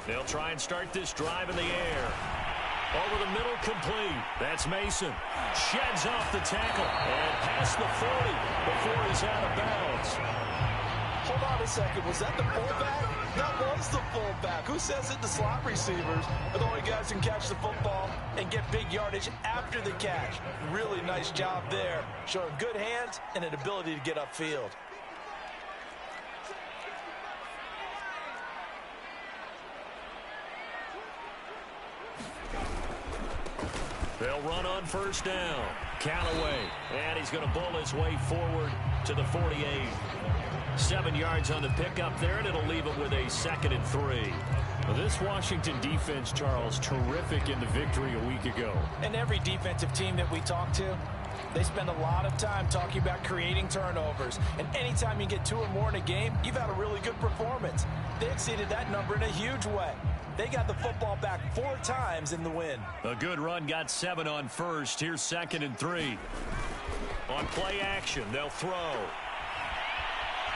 They'll try and start this drive in the air. Over the middle, complete. That's Mason. Sheds off the tackle. And past the 40 before he's out of bounds. Hold on a second. Was that the fullback? That was the fullback. Who says it? The slot receivers are the only guys who can catch the football and get big yardage after the catch. Really nice job there. Showing good hands and an ability to get upfield. They'll run on first down. Callaway. And he's going to bull his way forward to the 48. 7 yards on the pickup there, and it'll leave him with a 2nd and 3. Well, this Washington defense, Charles, terrific in the victory a week ago. And every defensive team that we talk to, they spend a lot of time talking about creating turnovers. And anytime you get 2 or more in a game, you've had a really good performance. They exceeded that number in a huge way. They got the football back 4 times in the win. A good run got 7 on first. Here's 2nd and 3. On play action, they'll throw.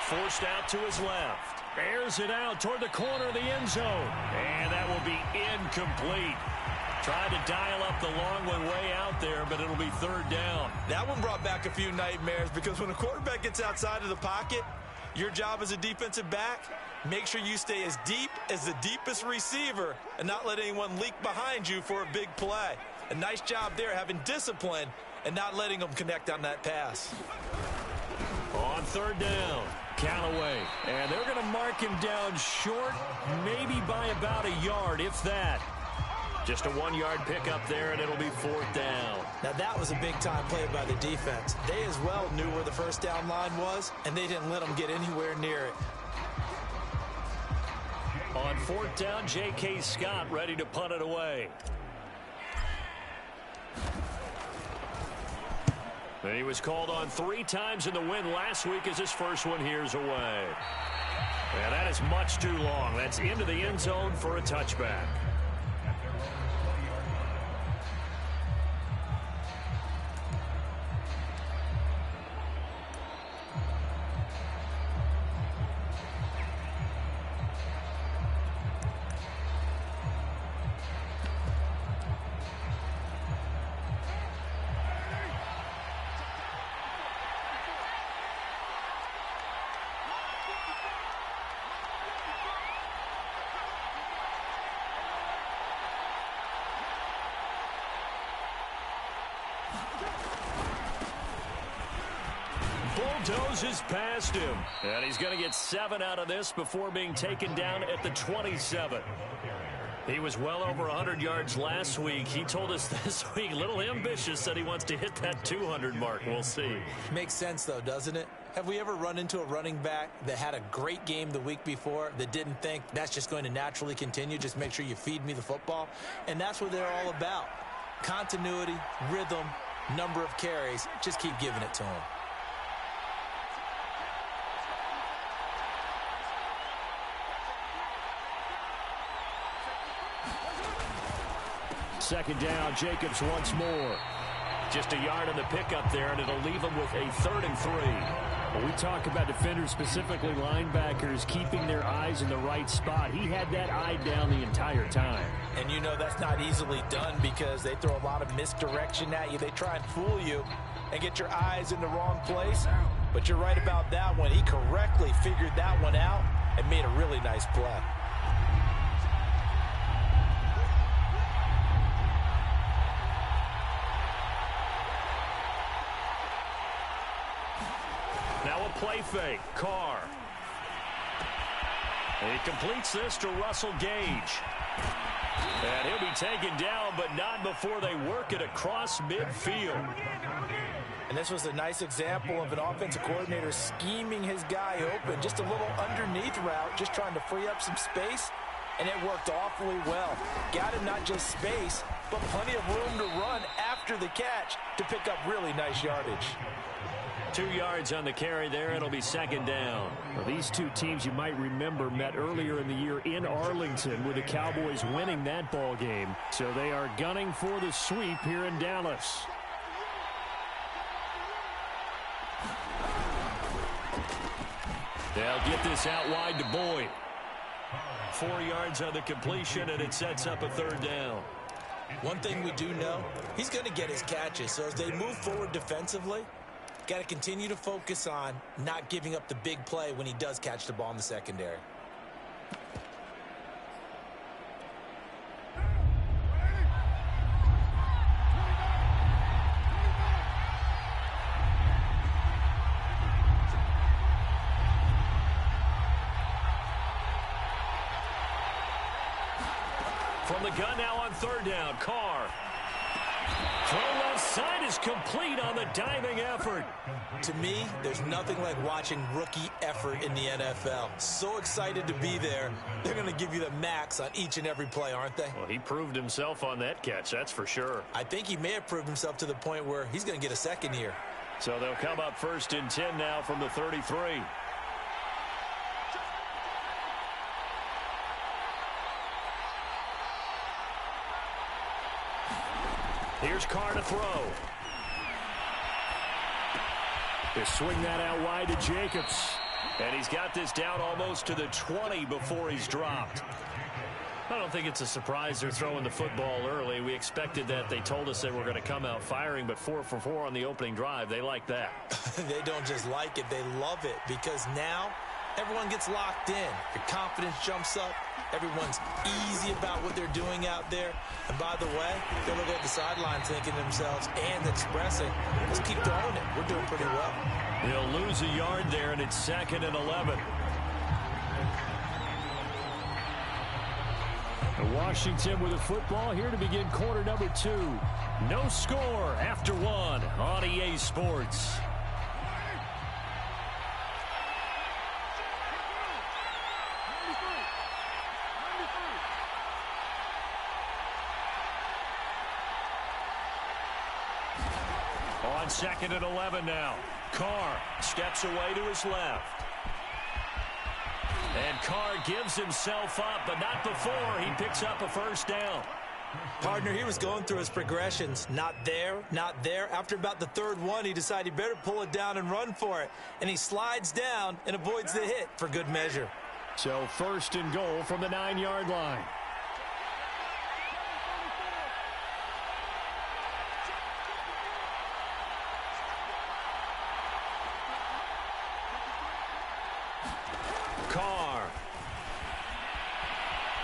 Forced out to his left. Airs it out toward the corner of the end zone. And that will be incomplete. Tried to dial up the long way out there, but it'll be 3rd down. That one brought back a few nightmares because when a quarterback gets outside of the pocket, your job as a defensive back, make sure you stay as deep as the deepest receiver and not let anyone leak behind you for a big play. A nice job there having discipline and not letting them connect on that pass. On 3rd down, Callaway. And they're going to mark him down short, maybe by about a yard, if that. Just a 1-yard pickup there, and it'll be 4th down. Now, that was a big-time play by the defense. They as well knew where the first down line was, and they didn't let them get anywhere near it. On 4th down, J.K. Scott ready to punt it away. And he was called on 3 times in the win last week as his first one here's away. And that is much too long. That's into the end zone for a touchback. Bulldozes past him. And he's going to get 7 out of this before being taken down at the 27. He was well over 100 yards last week. He told us this week, a little ambitious, that he wants to hit that 200 mark. We'll see. Makes sense, though, doesn't it? Have we ever run into a running back that had a great game the week before that didn't think that's just going to naturally continue? Just make sure you feed me the football. And that's what they're all about. Continuity, rhythm, number of carries. Just keep giving it to him. Second down, Jacobs once more. Just a yard on the pickup there, and it'll leave him with a 3rd and 3. When we talk about defenders, specifically linebackers, keeping their eyes in the right spot, he had that eye down the entire time. And you know that's not easily done because they throw a lot of misdirection at you. They try and fool you and get your eyes in the wrong place. But you're right about that one. He correctly figured that one out and made a really nice play. Now a play fake. Carr. And he completes this to Russell Gage. And he'll be taken down, but not before they work it across midfield. And this was a nice example of an offensive coordinator scheming his guy open. Just a little underneath route, just trying to free up some space. And it worked awfully well. Got him not just space, but plenty of room to run after the catch to pick up really nice yardage. 2 yards on the carry there. It'll be 2nd down. Well, these two teams, you might remember, met earlier in the year in Arlington with the Cowboys winning that ball game. So they are gunning for the sweep here in Dallas. They'll get this out wide to Boyd. 4 yards on the completion, and it sets up a third down. One thing we do know, he's going to get his catches. So as they move forward defensively, got to continue to focus on not giving up the big play when he does catch the ball in the secondary. From the gun now on third down, Carr. Throw left side is complete on the diving effort. To me, there's nothing like watching rookie effort in the NFL. So excited to be there. They're going to give you the max on each and every play, aren't they? Well, he proved himself on that catch, that's for sure. I think he may have proved himself to the point where he's going to get a second here. So they'll come up first and 10 now from the 33. Here's Carr to throw. They swing that out wide to Jacobs. And he's got this down almost to the 20 before he's dropped. I don't think it's a surprise they're throwing the football early. We expected that. They told us they were going to come out firing, but 4 for 4 on the opening drive. They like that. They don't just like it, they love it, because now everyone gets locked in. Your confidence jumps up. Everyone's easy about what they're doing out there. And by the way, they'll look at the sideline thinking to themselves and expressing, let's keep throwing it. We're doing pretty well. They'll lose a yard there, and it's 2nd and 11. Washington with a football here to begin quarter number 2. No score after 1 on EA Sports. On 2nd and 11 now. Carr steps away to his left. And Carr gives himself up, but not before he picks up a first down. Partner, he was going through his progressions. Not there, not there. After about the third one, he decided he better pull it down and run for it. And he slides down and avoids the hit for good measure. So 1st and goal from the 9-yard line. Carr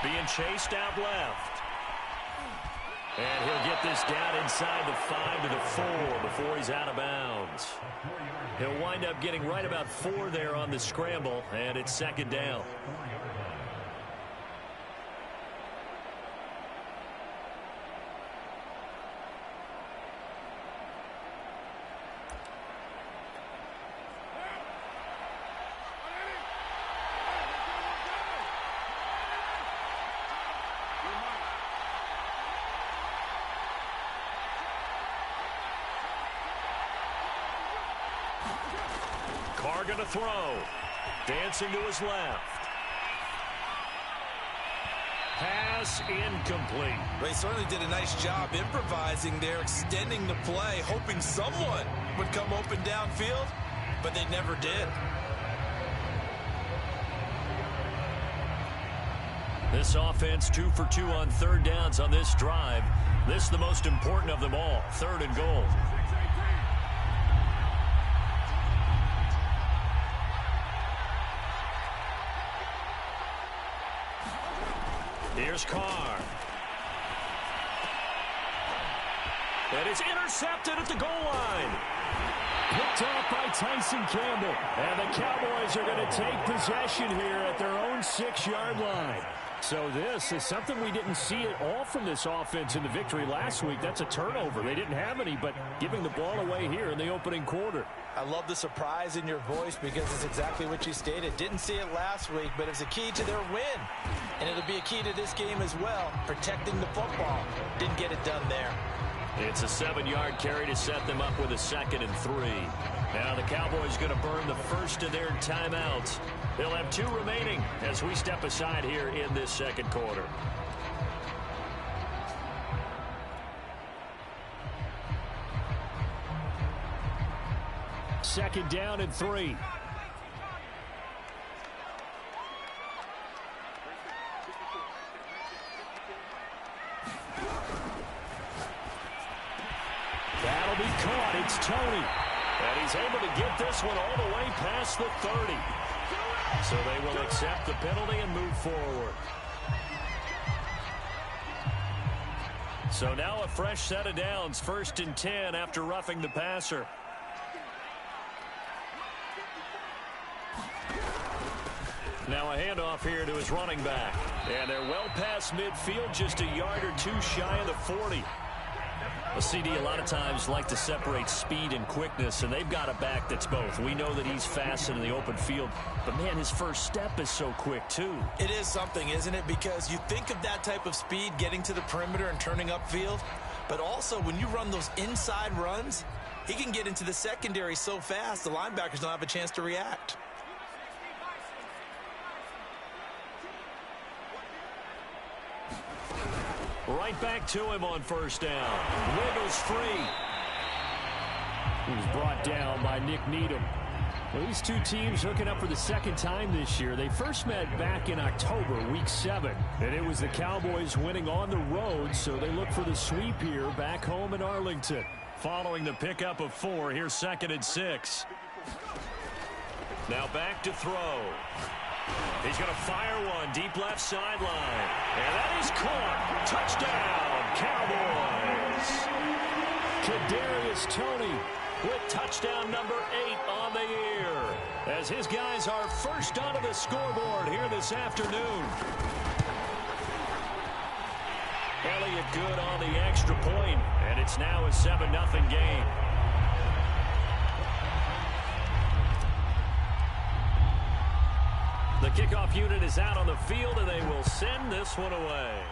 being chased out left. And he'll get this down inside the 5 to the 4 before he's out of bounds. He'll wind up getting right about 4 there on the scramble, and it's 2nd down. Carr going to throw. Dancing to his left. Pass incomplete. They certainly did a nice job improvising there, extending the play, hoping someone would come open downfield, but they never did. This offense 2 for 2 on third downs on this drive. This is the most important of them all, 3rd and goal. Here's Carr. And it's intercepted at the goal line. Picked off by Tyson Campbell. And the Cowboys are going to take possession here at their own 6-yard line. So this is something we didn't see at all from this offense in the victory last week. That's a turnover. They didn't have any, but giving the ball away here in the opening quarter. I love the surprise in your voice because it's exactly what you stated. Didn't see it last week, but it's a key to their win. And it'll be a key to this game as well, protecting the football. Didn't get it done there. It's a 7-yard carry to set them up with a 2nd and 3. Now the Cowboys going to burn the first of their timeouts. They'll have 2 remaining as we step aside here in this second quarter. Second down and 3. will be caught. It's Tony. And he's able to get this one all the way past the 30. So they will accept the penalty and move forward. So now a fresh set of downs, 1st and 10 after roughing the passer. Now a handoff here to his running back. And they're well past midfield, just a yard or two shy of the 40. A CD a lot of times like to separate speed and quickness, and they've got a back that's both. We know that he's fast in the open field, but, man, his first step is so quick, too. It is something, isn't it? Because you think of that type of speed getting to the perimeter and turning upfield, but also when you run those inside runs, he can get into the secondary so fast the linebackers don't have a chance to react. Right back to him on 1st down. Wiggles free. He was brought down by Nick Needham. Well, these two teams hooking up for the 2nd time this year. They first met back in October, week 7. And it was the Cowboys winning on the road, so they look for the sweep here back home in Arlington. Following the pickup of 4, here's 2nd and 6. Now back to throw. He's going to fire one deep left sideline. And that is caught. Touchdown, Cowboys. Kadarius Toney with touchdown number 8 on the year, as his guys are first onto the scoreboard here this afternoon. Elliott good on the extra point, and it's now a 7-0 game. The kickoff unit is out on the field, and they will send this one away.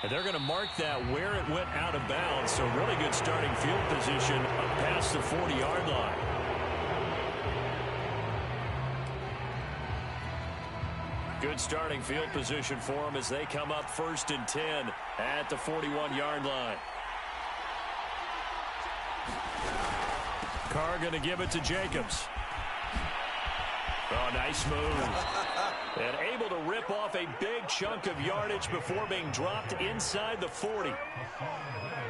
And they're going to mark that where it went out of bounds, so really good starting field position up past the 40-yard line. Good starting field position for them as they come up 1st and 10 at the 41-yard line. Carr going to give it to Jacobs. Oh, nice move. And able to rip off a big chunk of yardage before being dropped inside the 40.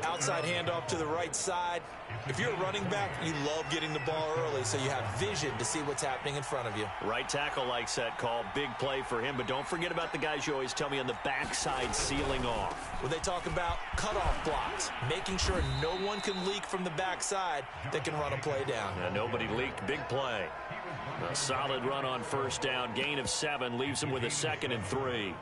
Outside handoff to the right side. If you're a running back, you love getting the ball early so you have vision to see what's happening in front of you. Right tackle likes that call. Big play for him. But don't forget about the guys you always tell me on the backside sealing off. Well, they talk about cutoff blocks, making sure no one can leak from the backside that can run a play down. And nobody leaked. Big play. A solid run on 1st down. Gain of 7 leaves him with a 2nd and 3.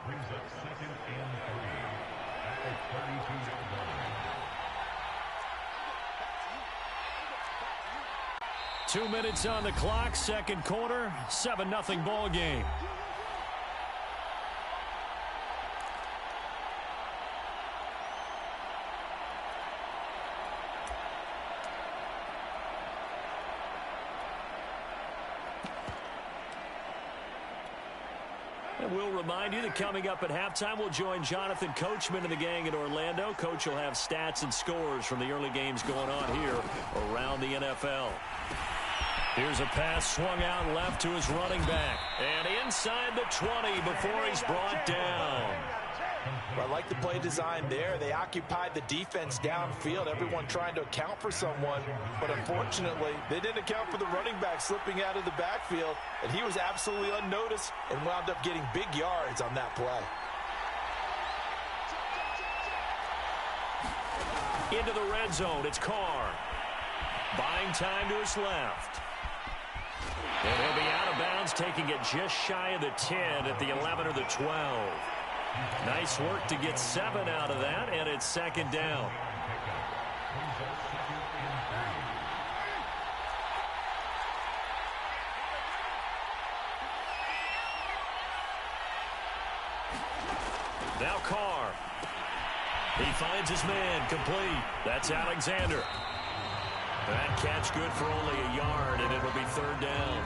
Two minutes on the clock, 2nd quarter, 7-0 ball game. And we'll remind you that coming up at halftime, we'll join Jonathan Coachman and the gang in Orlando. Coach will have stats and scores from the early games going on here around the NFL. Here's a pass swung out left to his running back. And inside the 20 before he's brought down. Well, I like the play design there. They occupied the defense downfield, everyone trying to account for someone. But unfortunately, they didn't account for the running back slipping out of the backfield. And he was absolutely unnoticed and wound up getting big yards on that play. Into the red zone, it's Carr. Buying time to his left. And he'll be out of bounds, taking it just shy of the 10 at the 11 or the 12. Nice work to get 7 out of that, and it's 2nd down. Now Carr. He finds his man, complete. That's Alexander. That catch good for only a yard, and it'll be 3rd down.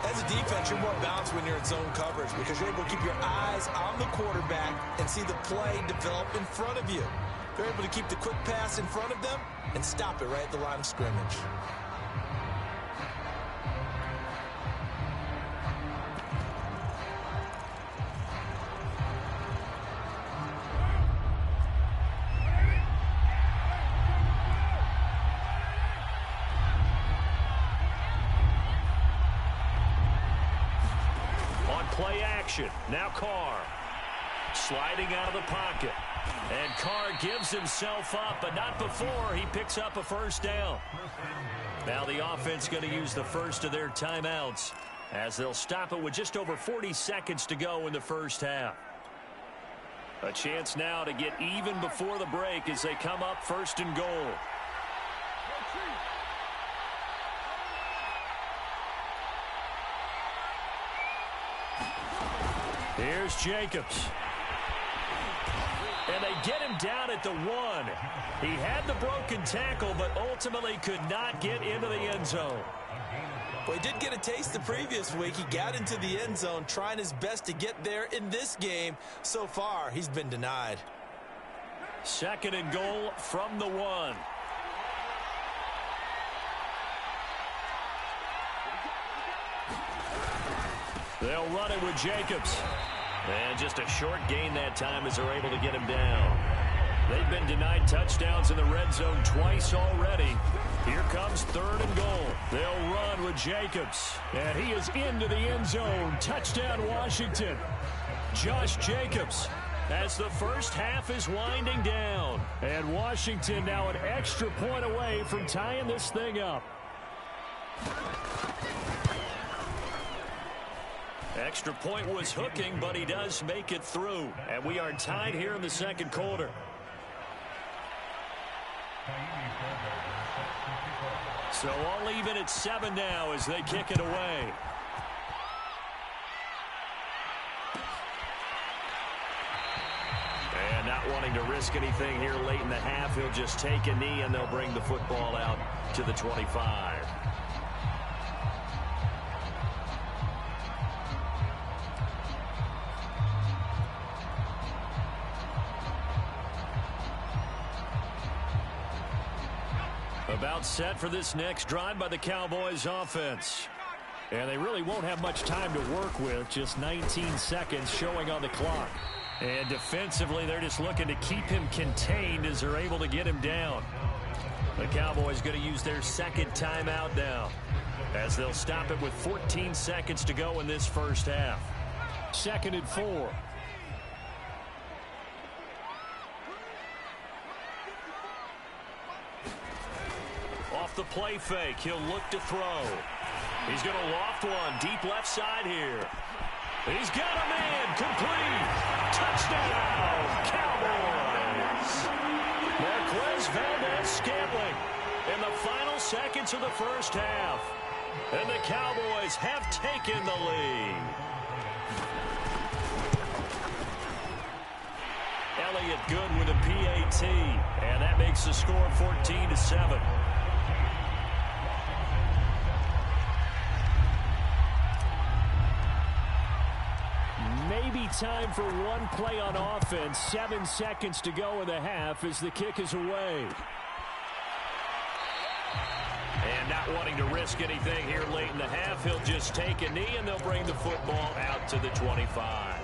As a defense, you're more balanced when you're in zone coverage because you're able to keep your eyes on the quarterback and see the play develop in front of you. They're able to keep the quick pass in front of them and stop it right at the line of scrimmage. play action. Now Carr. Sliding out of the pocket. And Carr gives himself up, but not before he picks up a first down. Now the offense going to use the first of their timeouts as they'll stop it with just over 40 seconds to go in the first half. A chance now to get even before the break as they come up first and goal. Here's Jacobs. And they get him down at the 1. He had the broken tackle, but ultimately could not get into the end zone. Well, he did get a taste the previous week. He got into the end zone, trying his best to get there in this game. So far, he's been denied. Second and goal from the 1. They'll run it with Jacobs. And just a short gain that time as they're able to get him down. They've been denied touchdowns in the red zone twice already. Here comes third and goal. They'll run with Jacobs. And he is into the end zone. Touchdown, Washington. Josh Jacobs as the first half is winding down. And Washington now an extra point away from tying this thing up. Extra point was hooking, but he does make it through. And we are tied here in the second quarter. So all even at 7 now as they kick it away. And not wanting to risk anything here late in the half, he'll just take a knee and they'll bring the football out to the 25. About set for this next drive by the Cowboys offense. And they really won't have much time to work with. Just 19 seconds showing on the clock. And defensively, they're just looking to keep him contained as they're able to get him down. The Cowboys going to use their second timeout now as they'll stop it with 14 seconds to go in this first half. Second and 4. Off the play fake, he'll look to throw. He's going to loft one deep left side here. He's got a man, complete. Touchdown, Cowboys. Marquez Valdez-Scantling in the final seconds of the first half. And the Cowboys have taken the lead. Elliott good with a PAT, and that makes the score 14-7. Maybe time for one play on offense. 7 seconds to go in the half as the kick is away. And not wanting to risk anything here late in the half, he'll just take a knee and they'll bring the football out to the 25.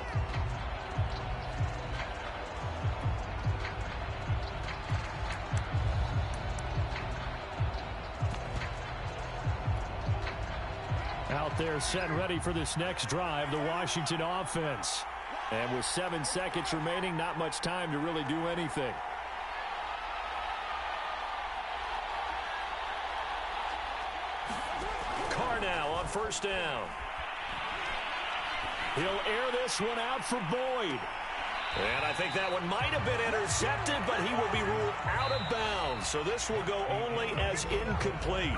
Out there set ready for this next drive, the Washington offense. And with 7 seconds remaining, not much time to really do anything. Carr now on first down. He'll air this one out for Boyd. And I think that one might have been intercepted, but he will be ruled out of bounds. So this will go only as incomplete.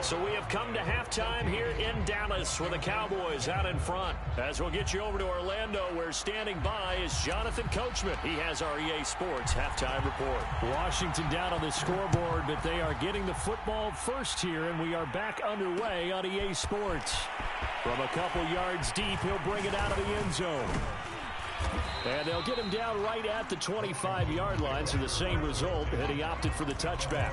So we have come to halftime here in Dallas with the Cowboys out in front. As we'll get you over to Orlando, where standing by is Jonathan Coachman. He has our EA Sports halftime report. Washington down on the scoreboard, but they are getting the football first here, and we are back underway on EA Sports. From a couple yards deep, he'll bring it out of the end zone. And they'll get him down right at the 25-yard line, so the same result, and he opted for the touchback.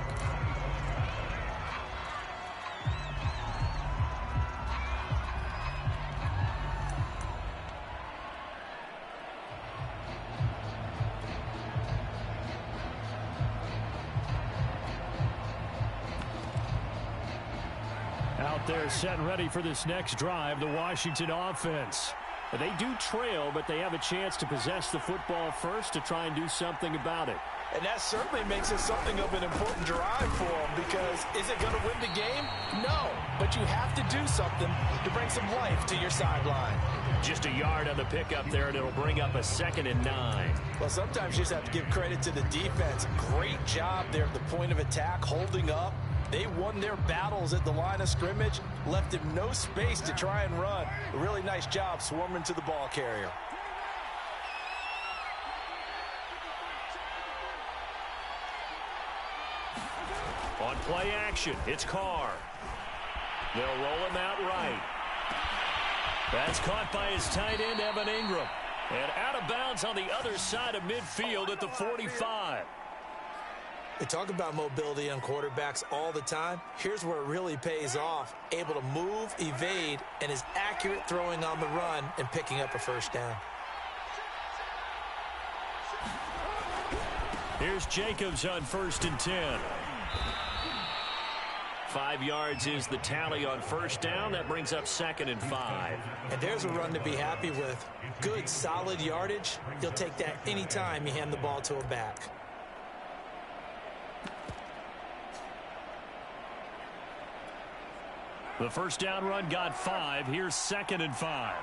Out there set ready for this next drive, the Washington offense. They do trail, but they have a chance to possess the football first to try and do something about it. And that certainly makes it something of an important drive for them, because is it going to win the game? No, but you have to do something to bring some life to your sideline. Just a yard on the pickup there, and it'll bring up a 2nd and 9. Well, sometimes you just have to give credit to the defense. Great job there at the point of attack, holding up. They won their battles at the line of scrimmage, left him no space to try and run. A really nice job swarming to the ball carrier. On play action, it's Carr. They'll roll him out right. That's caught by his tight end, Evan Ingram. And out of bounds on the other side of midfield at the 45. They talk about mobility on quarterbacks all the time. Here's where it really pays off. Able to move, evade, and is accurate throwing on the run and picking up a first down. Here's Jacobs on 1st and 10. 5 yards is the tally on first down. That brings up 2nd and 5. And there's a run to be happy with. Good, solid yardage. You'll take that anytime you hand the ball to a back. The first down run got 5. Here's 2nd and 5.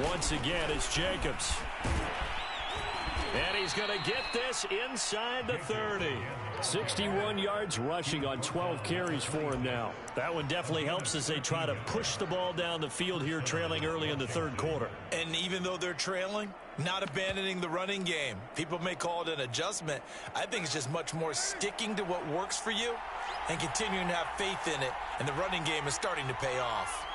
Once again, it's Jacobs. And he's going to get this inside the 30. 61 yards rushing on 12 carries for him now. That one definitely helps as they try to push the ball down the field here, trailing early in the 3rd quarter. And even though they're trailing, not abandoning the running game. People may call it an adjustment. I think it's just much more sticking to what works for you and continuing to have faith in it. And the running game is starting to pay off.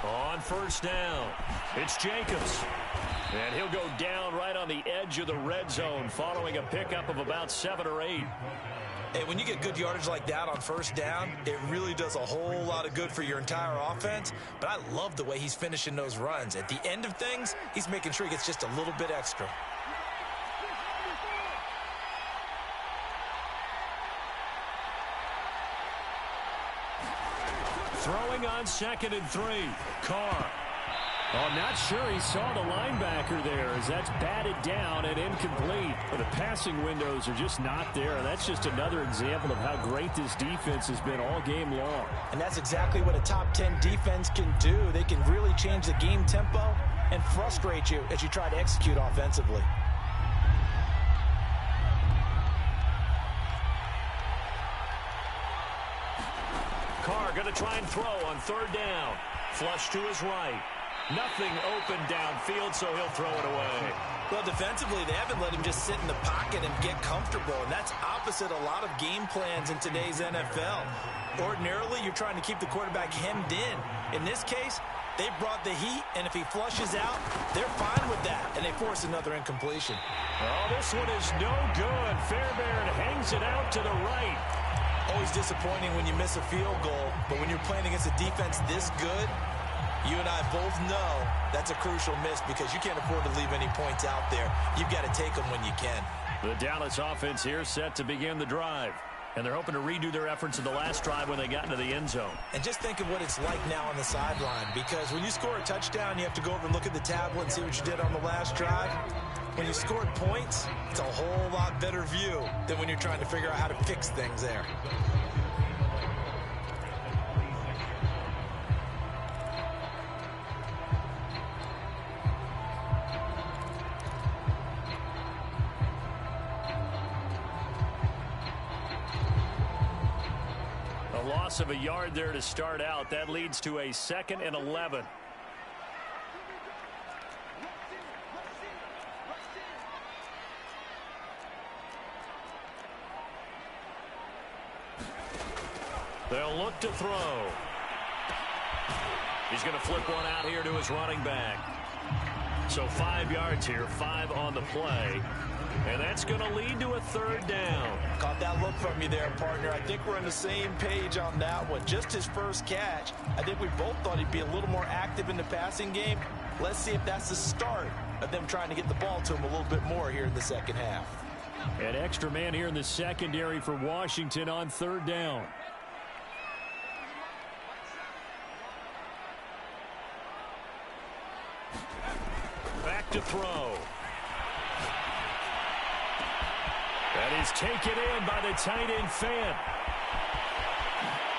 On first down, it's Jacobs. And he'll go down right on the edge of the red zone following a pickup of about 7 or 8. Hey, when you get good yardage like that on first down, it really does a whole lot of good for your entire offense. But I love the way he's finishing those runs. At the end of things, he's making sure he gets just a little bit extra. Throwing on 2nd and 3. Carr. Oh, I'm not sure he saw the linebacker there as that's batted down and incomplete. But the passing windows are just not there. That's just another example of how great this defense has been all game long. And that's exactly what a top 10 defense can do. They can really change the game tempo and frustrate you as you try to execute offensively. Carr going to try and throw on 3rd down. Flush to his right. Nothing open downfield, so he'll throw it away. Well, defensively, they haven't let him just sit in the pocket and get comfortable, and that's opposite a lot of game plans in today's NFL. Ordinarily, you're trying to keep the quarterback hemmed in. In this case, they brought the heat, and if he flushes out, they're fine with that, and they force another incompletion. Oh, this one is no good. Fairbairn hangs it out to the right. Always disappointing when you miss a field goal, but when you're playing against a defense this good, you and I both know that's a crucial miss because you can't afford to leave any points out there. You've got to take them when you can. The Dallas offense here set to begin the drive. And they're hoping to redo their efforts in the last drive when they got into the end zone. And just think of what it's like now on the sideline, because when you score a touchdown, you have to go over and look at the tablet and see what you did on the last drive. When you scored points, it's a whole lot better view than when you're trying to figure out how to fix things there. A loss of a yard there to start out. That leads to a 2nd and 11. They'll look to throw. He's going to flip one out here to his running back. So 5 yards here, 5 on the play. And that's going to lead to a 3rd down. Caught that look from you there, partner. I think we're on the same page on that one. Just his first catch. I think we both thought he'd be a little more active in the passing game. Let's see if that's the start of them trying to get the ball to him a little bit more here in the second half. An extra man here in the secondary for Washington on third down. Back to throw. That is taken in by the tight end Fant.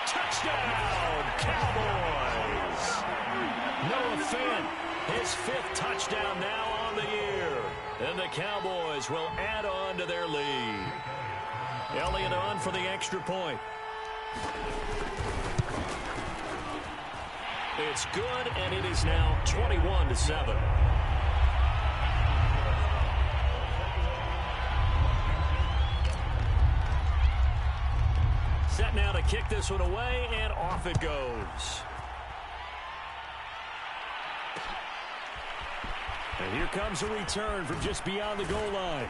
Touchdown, Cowboys! Noah Fant, his 5th touchdown now on the year. And the Cowboys will add on to their lead. Elliott on for the extra point. It's good, and it is now 21-7. Set now to kick this one away, and off it goes. And here comes a return from just beyond the goal line.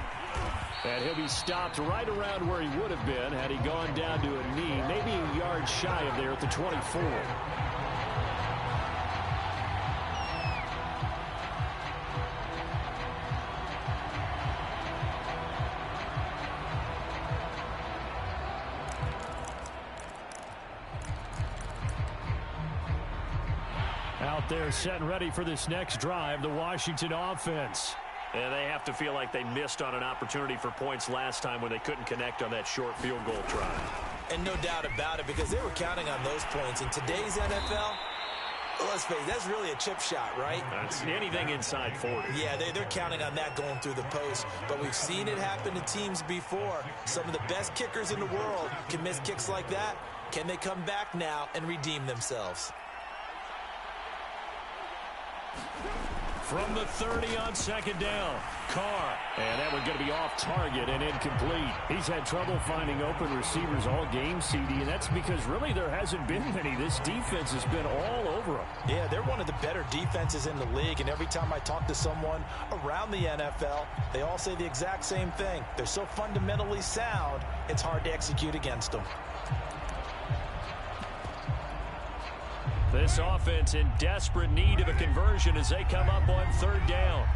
And he'll be stopped right around where he would have been had he gone down to a knee, maybe a yard shy of there at the 24. Out there set and ready for this next drive, the Washington offense. And they have to feel like they missed on an opportunity for points last time when they couldn't connect on that short field goal try. And no doubt about it, because they were counting on those points. In today's NFL, let's face it, that's really a chip shot, right? That's anything inside 40. Yeah, they're counting on that going through the post. But we've seen it happen to teams before. Some of the best kickers in the world can miss kicks like that. Can they come back now and redeem themselves? From the 30 on second down, Carr. And that one's going to be off target and incomplete. He's had trouble finding open receivers all game, CD, and that's because really there hasn't been many. This defense has been all over them. Yeah, they're one of the better defenses in the league, and every time I talk to someone around the NFL, they all say the exact same thing. They're so fundamentally sound, it's hard to execute against them. This offense in desperate need of a conversion as they come up on third down.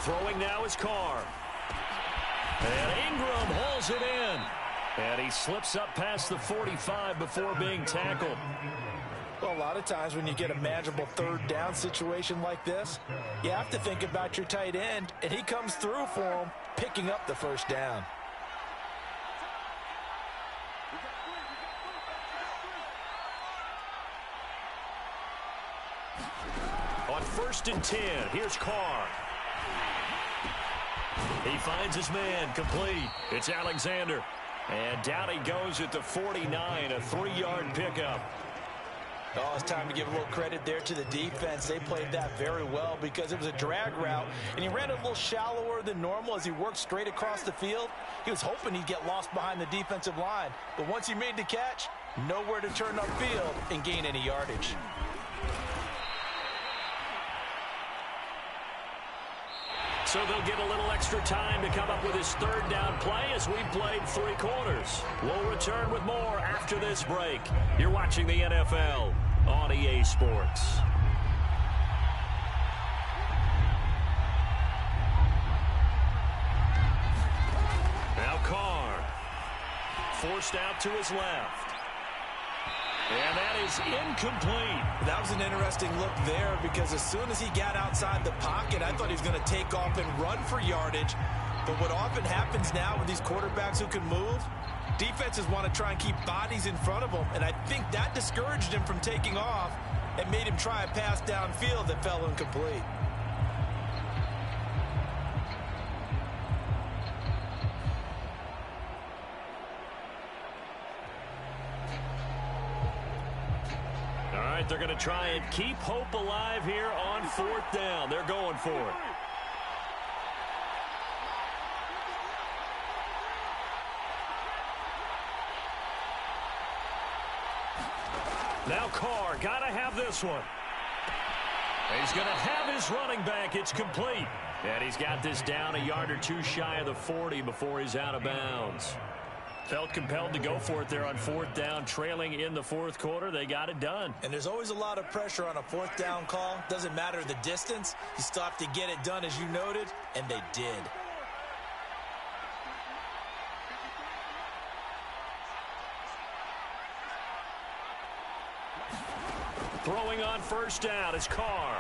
Throwing now is Carr. And Ingram hauls it in. And he slips up past the 45 before being tackled. Well, a lot of times when you get a manageable third down situation like this, you have to think about your tight end, and he comes through for him, picking up the first down. On 1st and 10, here's Carr. He finds his man, complete. It's Alexander. And down he goes at the 49, a 3-yard pickup. Oh, it's time to give a little credit there to the defense. They played that very well because it was a drag route, and he ran a little shallower than normal as he worked straight across the field. He was hoping he'd get lost behind the defensive line, but once he made the catch, nowhere to turn upfield and gain any yardage. So they'll get a little extra time to come up with his third down play as we've played 3 quarters. We'll return with more after this break. You're watching the NFL on EA Sports. Now Carr, forced out to his left. And that is incomplete. That was an interesting look there because as soon as he got outside the pocket, I thought he was going to take off and run for yardage. But what often happens now with these quarterbacks who can move, defenses want to try and keep bodies in front of them. And I think that discouraged him from taking off and made him try a pass downfield that fell incomplete. They're going to try and keep hope alive here on 4th down. They're going for it. Now Carr, got to have this one. He's going to have his running back. It's complete. And he's got this down a yard or 2 shy of the 40 before he's out of bounds. Felt compelled to go for it there on 4th down, trailing in the 4th quarter. They got it done. And there's always a lot of pressure on a 4th down call. Doesn't matter the distance. You still have to get it done, as you noted, and they did. Throwing on 1st down is Carr.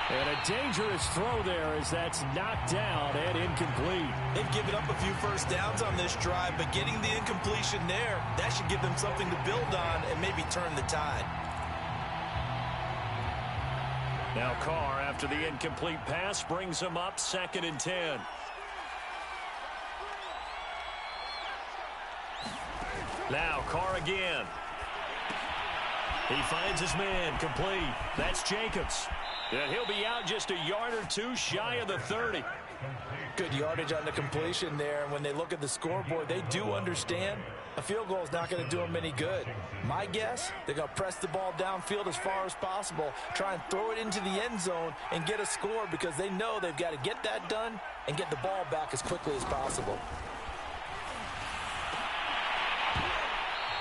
And a dangerous throw there as that's knocked down and incomplete. They've given up a few 1st downs on this drive, but getting the incompletion there, that should give them something to build on and maybe turn the tide. Now Carr, after the incomplete pass, brings him up 2nd and 10. Now Carr again. He finds his man, complete. That's Jacobs. And he'll be out just a yard or two shy of the 30. Good yardage on the completion there. And when they look at the scoreboard, they do understand a field goal is not going to do them any good. My guess, they're going to press the ball downfield as far as possible, try and throw it into the end zone and get a score because they know they've got to get that done and get the ball back as quickly as possible.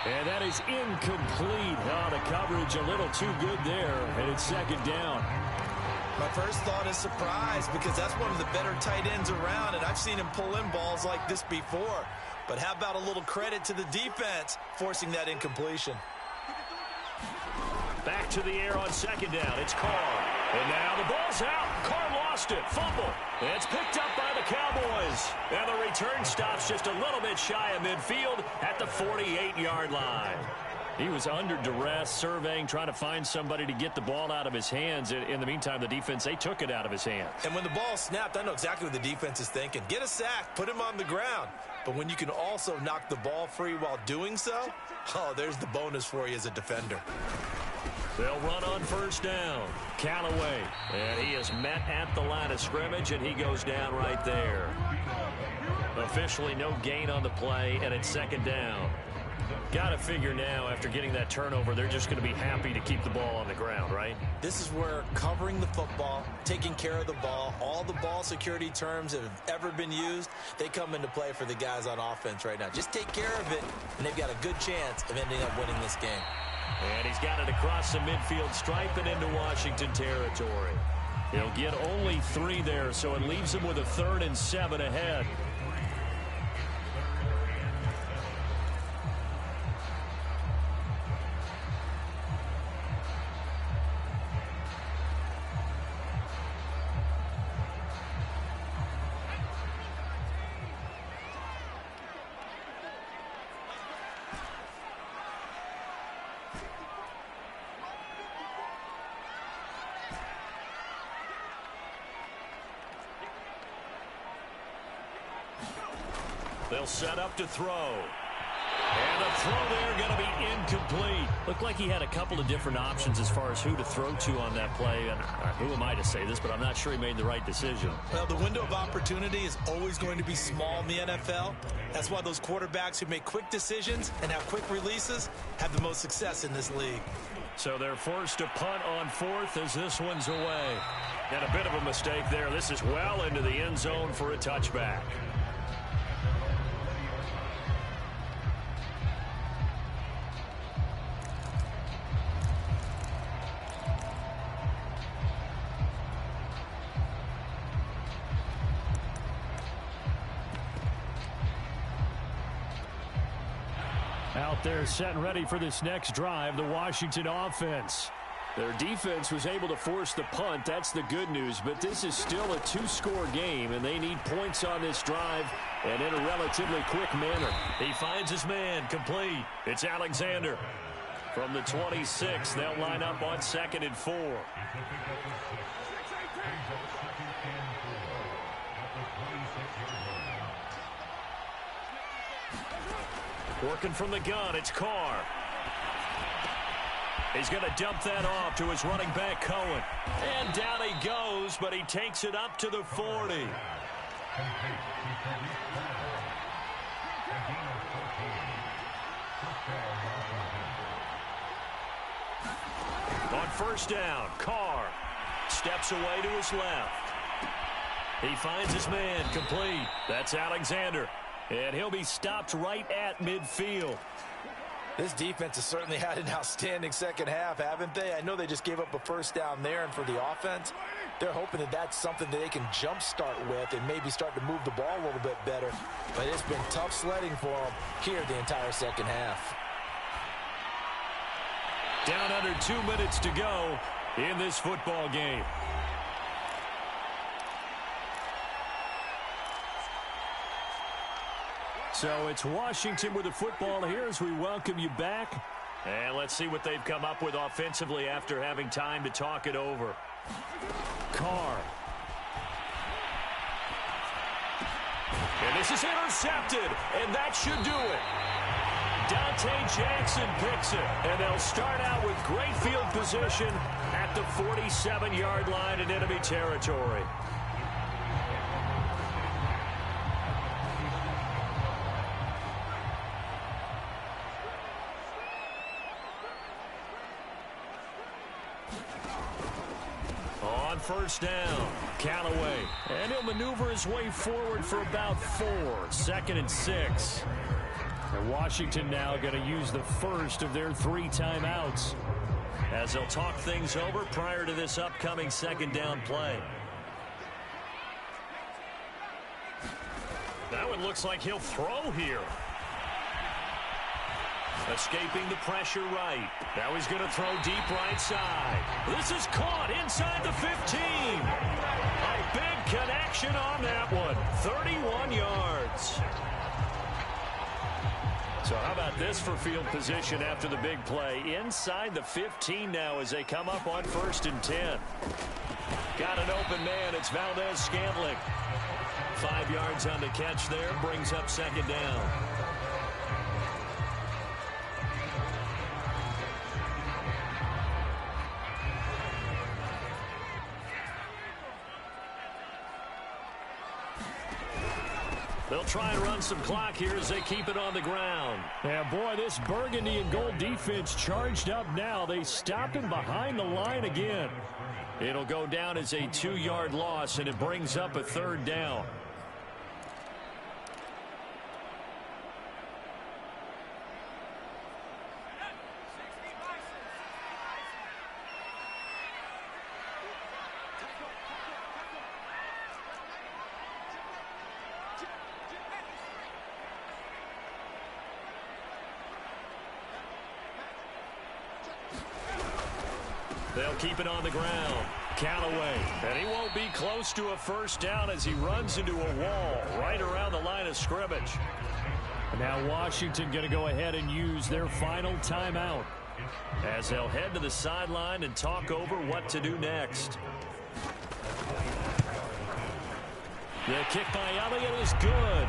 And that is incomplete. Oh, the coverage a little too good there, and it's 2nd down. My first thought is surprise because that's one of the better tight ends around, and I've seen him pull in balls like this before. But how about a little credit to the defense forcing that incompletion? Back to the air on 2nd down. It's Carr. And now the ball's out. Carr lost it. Fumble. It's picked up by the Cowboys. And the return stops just a little bit shy of midfield at the 48-yard line. He was under duress, surveying, trying to find somebody to get the ball out of his hands. In the meantime, the defense, they took it out of his hands. And when the ball snapped, I know exactly what the defense is thinking. Get a sack, put him on the ground. But when you can also knock the ball free while doing so, oh, there's the bonus for you as a defender. They'll run on 1st down. Callaway. And he is met at the line of scrimmage, and he goes down right there. Officially no gain on the play, and it's 2nd down. Got to figure now, after getting that turnover, they're just going to be happy to keep the ball on the ground, right? This is where covering the football, taking care of the ball, all the ball security terms that have ever been used, they come into play for the guys on offense right now. Just take care of it, and they've got a good chance of ending up winning this game. And he's got it across the midfield stripe and into Washington territory. He'll get only 3 there, so it leaves him with a 3rd and 7 ahead. They'll set up to throw. And the throw there going to be incomplete. Looked like he had a couple of different options as far as who to throw to on that play. And who am I to say this, but I'm not sure he made the right decision. Well, the window of opportunity is always going to be small in the NFL. That's why those quarterbacks who make quick decisions and have quick releases have the most success in this league. So they're forced to punt on 4th as this one's away. And a bit of a mistake there. This is well into the end zone for a touchback. Out there set and ready for this next drive, the Washington offense. Their defense was able to force the punt. That's the good news. But this is still a 2-score game, and they need points on this drive and in a relatively quick manner. He finds his man, complete. It's Alexander. From the 26, they'll line up on 2nd and 4. Working from the gun, it's Carr. He's going to dump that off to his running back, Cohen. And down he goes, but he takes it up to the 40. On 1st down, Carr steps away to his left. He finds his man, complete. That's Alexander. And he'll be stopped right at midfield. This defense has certainly had an outstanding second half, haven't they? I know they just gave up a first down there, and for the offense, they're hoping that that's something that they can jumpstart with and maybe start to move the ball a little bit better. But it's been tough sledding for them here the entire second half. Down under 2 minutes to go in this football game. So it's Washington with the football here as we welcome you back. And let's see what they've come up with offensively after having time to talk it over. Carr. And this is intercepted, and that should do it. Dante Jackson picks it, and they'll start out with great field position at the 47-yard line in enemy territory. On first down, Callaway, and he'll maneuver his way forward for about 4, 2nd and 6. And Washington now going to use the first of their 3 timeouts as they'll talk things over prior to this upcoming second down play. That one looks like he'll throw here. Escaping the pressure right. Now he's going to throw deep right side. This is caught inside the 15. A big connection on that one. 31 yards. So how about this for field position after the big play? Inside the 15 now as they come up on 1st and 10. Got an open man. It's Valdez-Scantling. 5 yards on the catch there. Brings up 2nd down. They'll try and run some clock here as they keep it on the ground. Yeah, boy, this burgundy and gold defense charged up now. They stop him behind the line again. It'll go down as a 2-yard loss, and it brings up a 3rd down. They'll keep it on the ground. Callaway. And he won't be close to a first down as he runs into a wall right around the line of scrimmage. Now Washington going to go ahead and use their final timeout as they'll head to the sideline and talk over what to do next. The kick by Elliott is good.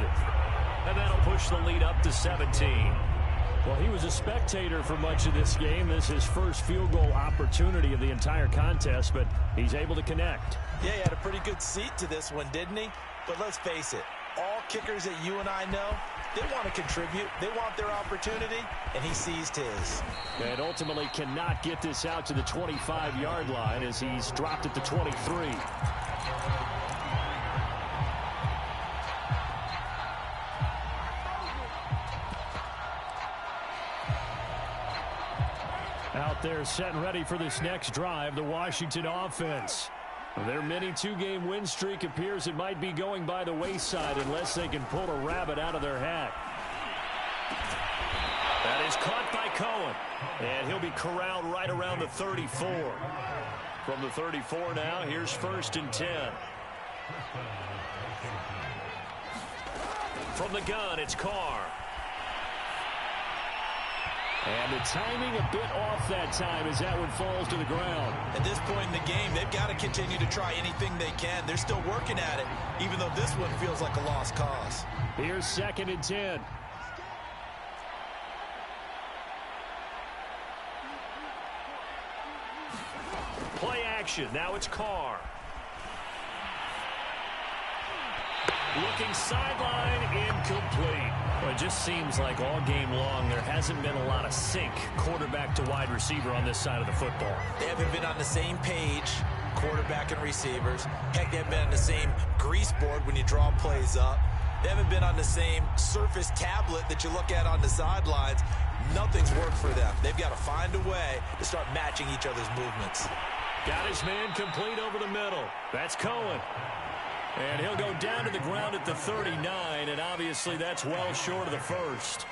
And that'll push the lead up to 17. Well, he was a spectator for much of this game. This is his first field goal opportunity of the entire contest, but he's able to connect. Yeah, he had a pretty good seat to this one, didn't he? But let's face it, all kickers that you and I know, they want to contribute. They want their opportunity, and he seized his. And ultimately cannot get this out to the 25-yard line as he's dropped at the 23. Out there set and ready for this next drive, the Washington offense. Their mini 2-game win streak appears it might be going by the wayside unless they can pull a rabbit out of their hat. That is caught by Cohen. And he'll be corralled right around the 34. From the 34 now, here's 1st and 10. From the gun, it's Carr. And the timing a bit off that time as that one falls to the ground. At this point in the game, they've got to continue to try anything they can. They're still working at it, even though this one feels like a lost cause. Here's 2nd and 10. Play action. Now it's Carr. Looking sideline, incomplete. Well, it just seems like all game long there hasn't been a lot of sync quarterback to wide receiver on this side of the football. They haven't been on the same page, quarterback and receivers. Heck, they haven't been on the same grease board when you draw plays up. They haven't been on the same surface tablet that you look at on the sidelines. Nothing's worked for them. They've got to find a way to start matching each other's movements. Got his man complete over the middle. That's Cohen. And he'll go down to the ground at the 39, and obviously that's well short of the first.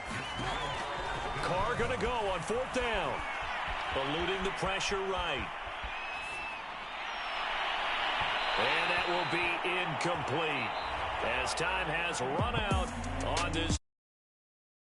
Carr going to go on 4th down. Eluding the pressure right. And that will be incomplete, as time has run out on this.